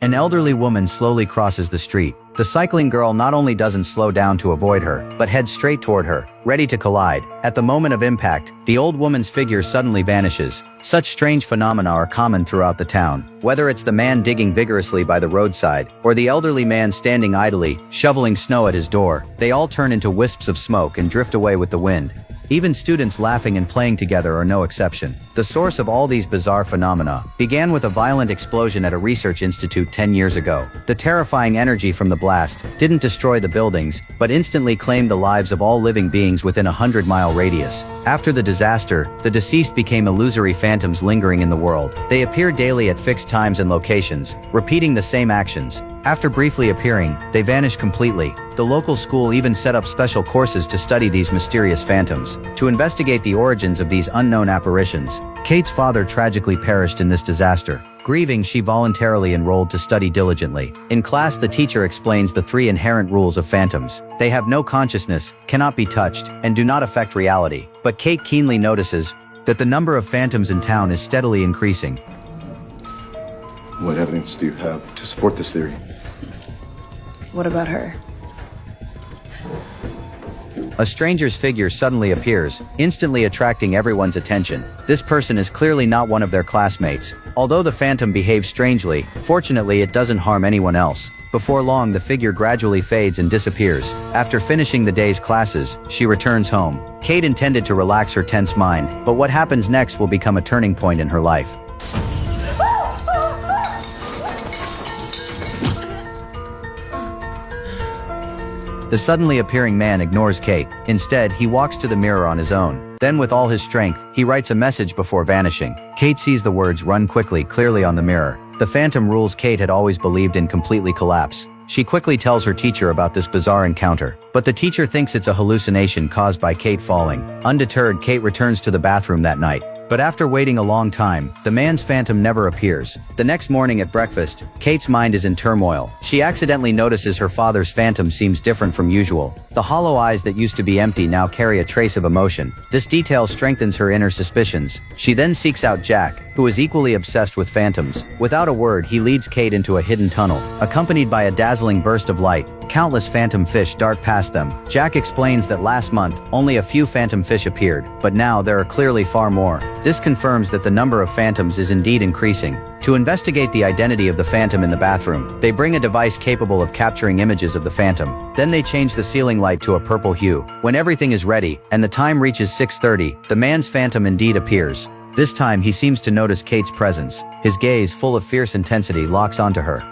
An elderly woman slowly crosses the street. The cycling girl not only doesn't slow down to avoid her, but heads straight toward her, ready to collide. At the moment of impact, the old woman's figure suddenly vanishes. Such strange phenomena are common throughout the town. Whether it's the man digging vigorously by the roadside, or the elderly man standing idly, shoveling snow at his door, they all turn into wisps of smoke and drift away with the wind. Even students laughing and playing together are no exception. The source of all these bizarre phenomena began with a violent explosion at a research institute 10 years ago. The terrifying energy from the blast didn't destroy the buildings, but instantly claimed the lives of all living beings within a 100-mile radius. After the disaster, the deceased became illusory phantoms lingering in the world. They appear daily at fixed times and locations, repeating the same actions. After briefly appearing, they vanish completely. The local school even set up special courses to study these mysterious phantoms. To investigate the origins of these unknown apparitions, Kate's father tragically perished in this disaster. Grieving, she voluntarily enrolled to study diligently. In class, the teacher explains the 3 inherent rules of phantoms. They have no consciousness, cannot be touched, and do not affect reality. But Kate keenly notices that the number of phantoms in town is steadily increasing. What evidence do you have to support this theory? What about her? A stranger's figure suddenly appears, instantly attracting everyone's attention. This person is clearly not one of their classmates. Although the phantom behaves strangely, fortunately it doesn't harm anyone else. Before long, the figure gradually fades and disappears. After finishing the day's classes, she returns home. Kate intended to relax her tense mind, but what happens next will become a turning point in her life. The suddenly appearing man ignores Kate. Instead, he walks to the mirror on his own. Then with all his strength, he writes a message before vanishing. Kate sees the words "run quickly" clearly on the mirror. The phantom rules Kate had always believed in completely collapse. She quickly tells her teacher about this bizarre encounter, but the teacher thinks it's a hallucination caused by Kate falling. Undeterred, Kate returns to the bathroom that night. But after waiting a long time, the man's phantom never appears. The next morning at breakfast, Kate's mind is in turmoil. She accidentally notices her father's phantom seems different from usual. The hollow eyes that used to be empty now carry a trace of emotion. This detail strengthens her inner suspicions. She then seeks out Jack, who is equally obsessed with phantoms. Without a word, he leads Kate into a hidden tunnel. Accompanied by a dazzling burst of light, countless phantom fish dart past them. Jack explains that last month, only a few phantom fish appeared, but now there are clearly far more. This confirms that the number of phantoms is indeed increasing. To investigate the identity of the phantom in the bathroom, they bring a device capable of capturing images of the phantom. Then they change the ceiling light to a purple hue. When everything is ready, and the time reaches 6:30, the man's phantom indeed appears. This time he seems to notice Kate's presence. His gaze, full of fierce intensity, locks onto her.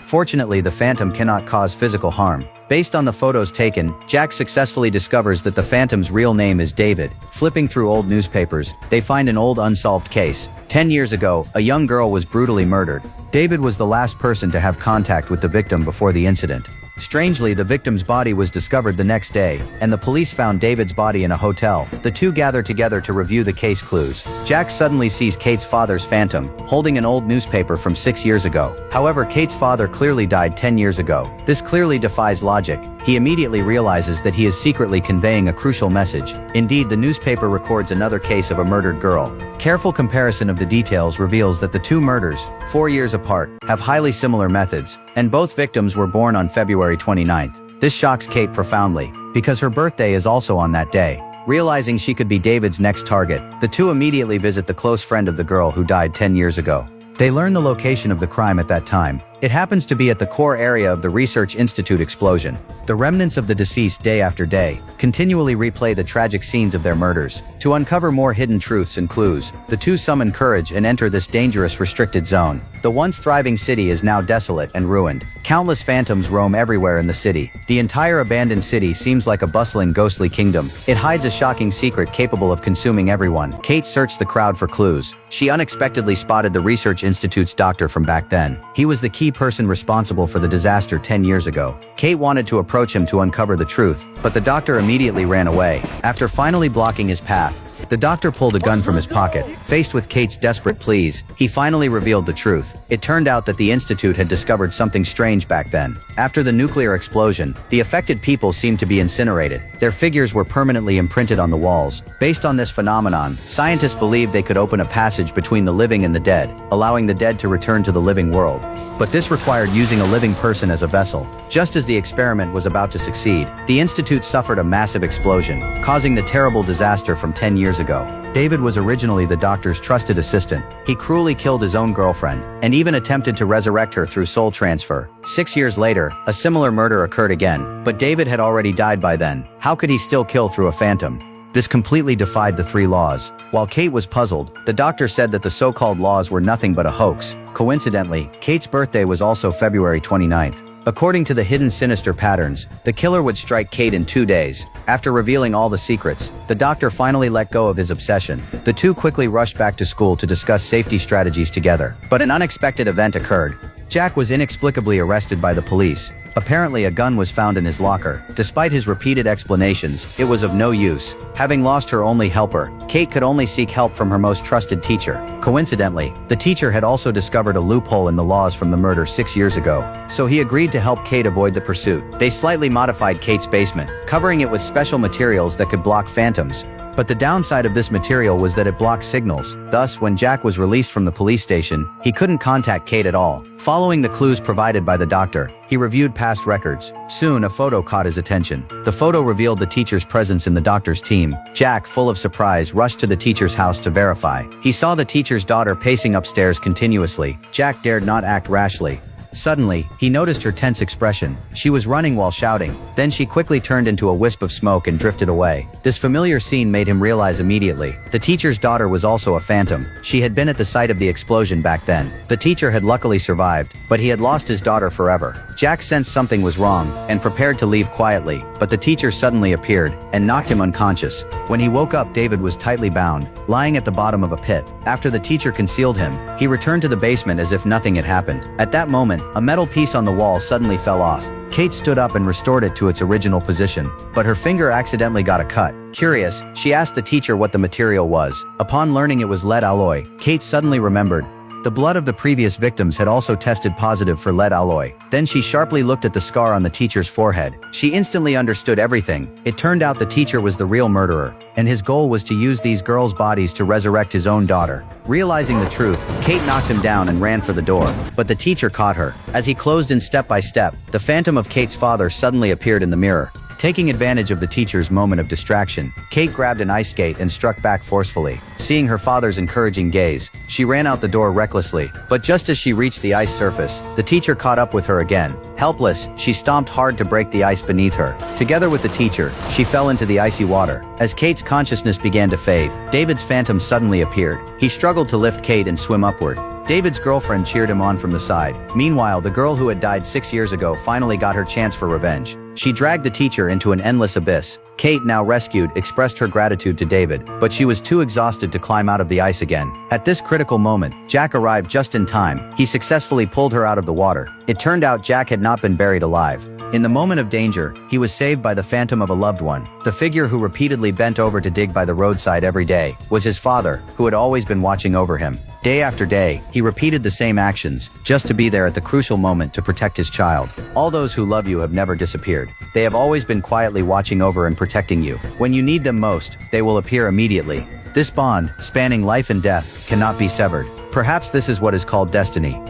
Fortunately, the phantom cannot cause physical harm. Based on the photos taken, Jack successfully discovers that the phantom's real name is David. Flipping through old newspapers, they find an old unsolved case. 10 years ago, a young girl was brutally murdered. David was the last person to have contact with the victim before the incident. Strangely, the victim's body was discovered the next day, and the police found David's body in a hotel. The two gather together to review the case clues. Jack suddenly sees Kate's father's phantom, holding an old newspaper from 6 years ago. However, Kate's father clearly died 10 years ago. This clearly defies logic. He immediately realizes that he is secretly conveying a crucial message. Indeed, the newspaper records another case of a murdered girl. Careful comparison of the details reveals that the two murders, 4 years apart, have highly similar methods, and both victims were born on February 29th. This shocks Kate profoundly, because her birthday is also on that day. Realizing she could be David's next target, the two immediately visit the close friend of the girl who died 10 years ago. They learn the location of the crime at that time. It happens to be at the core area of the Research Institute explosion. The remnants of the deceased day after day continually replay the tragic scenes of their murders. To uncover more hidden truths and clues, the two summon courage and enter this dangerous restricted zone. The once thriving city is now desolate and ruined. Countless phantoms roam everywhere in the city. The entire abandoned city seems like a bustling ghostly kingdom. It hides a shocking secret capable of consuming everyone. Kate searched the crowd for clues. She unexpectedly spotted the Research Institute's doctor from back then. He was the key person responsible for the disaster 10 years ago. Kate wanted to approach him to uncover the truth, but the doctor immediately ran away. After finally blocking his path, The doctor pulled a gun from his pocket. Faced with Kate's desperate pleas, he finally revealed the truth. It turned out that the Institute had discovered something strange back then. After the nuclear explosion, the affected people seemed to be incinerated. Their figures were permanently imprinted on the walls. Based on this phenomenon, scientists believed they could open a passage between the living and the dead, allowing the dead to return to the living world. But this required using a living person as a vessel. Just as the experiment was about to succeed, the Institute suffered a massive explosion, causing the terrible disaster from 10 years ago. David was originally the doctor's trusted assistant. He cruelly killed his own girlfriend, and even attempted to resurrect her through soul transfer. 6 years later, a similar murder occurred again, but David had already died by then. How could he still kill through a phantom? This completely defied the 3 laws. While Kate was puzzled, the doctor said that the so-called laws were nothing but a hoax. Coincidentally, Kate's birthday was also February 29th. According to the hidden sinister patterns, the killer would strike Kate in 2 days. After revealing all the secrets, the doctor finally let go of his obsession. The two quickly rushed back to school to discuss safety strategies together. But an unexpected event occurred. Jack was inexplicably arrested by the police. Apparently a gun was found in his locker. Despite his repeated explanations, it was of no use. Having lost her only helper, Kate could only seek help from her most trusted teacher. Coincidentally, the teacher had also discovered a loophole in the laws from the murder 6 years ago, so he agreed to help Kate avoid the pursuit. They slightly modified Kate's basement, covering it with special materials that could block phantoms. But the downside of this material was that it blocked signals. Thus, when Jack was released from the police station, he couldn't contact Kate at all. Following the clues provided by the doctor, he reviewed past records. Soon, a photo caught his attention. The photo revealed the teacher's presence in the doctor's team. Jack, full of surprise, rushed to the teacher's house to verify. He saw the teacher's daughter pacing upstairs continuously. Jack dared not act rashly. Suddenly, he noticed her tense expression. She was running while shouting. Then she quickly turned into a wisp of smoke and drifted away. This familiar scene made him realize immediately. The teacher's daughter was also a phantom. She had been at the site of the explosion back then. The teacher had luckily survived, but he had lost his daughter forever. Jack sensed something was wrong, and prepared to leave quietly, but the teacher suddenly appeared, and knocked him unconscious. When he woke up, David was tightly bound, lying at the bottom of a pit. After the teacher concealed him, he returned to the basement as if nothing had happened. At that moment, a metal piece on the wall suddenly fell off. Kate stood up and restored it to its original position, but her finger accidentally got a cut. Curious, she asked the teacher what the material was. Upon learning it was lead alloy, Kate suddenly remembered. The blood of the previous victims had also tested positive for lead alloy. Then she sharply looked at the scar on the teacher's forehead. She instantly understood everything. It turned out the teacher was the real murderer, and his goal was to use these girls' bodies to resurrect his own daughter. Realizing the truth, Kate knocked him down and ran for the door, but the teacher caught her. As he closed in step by step, the phantom of Kate's father suddenly appeared in the mirror. Taking advantage of the teacher's moment of distraction, Kate grabbed an ice skate and struck back forcefully. Seeing her father's encouraging gaze, she ran out the door recklessly, but just as she reached the ice surface, the teacher caught up with her again. Helpless, she stomped hard to break the ice beneath her. Together with the teacher, she fell into the icy water. As Kate's consciousness began to fade, David's phantom suddenly appeared. He struggled to lift Kate and swim upward. David's girlfriend cheered him on from the side. Meanwhile, the girl who had died 6 years ago finally got her chance for revenge. She dragged the teacher into an endless abyss. Kate, now rescued, expressed her gratitude to David, but she was too exhausted to climb out of the ice again. At this critical moment, Jack arrived just in time. He successfully pulled her out of the water. It turned out Jack had not been buried alive. In the moment of danger, he was saved by the phantom of a loved one. The figure who repeatedly bent over to dig by the roadside every day was his father, who had always been watching over him. Day after day, he repeated the same actions, just to be there at the crucial moment to protect his child. All those who love you have never disappeared. They have always been quietly watching over and protecting you. When you need them most, they will appear immediately. This bond, spanning life and death, cannot be severed. Perhaps this is what is called destiny.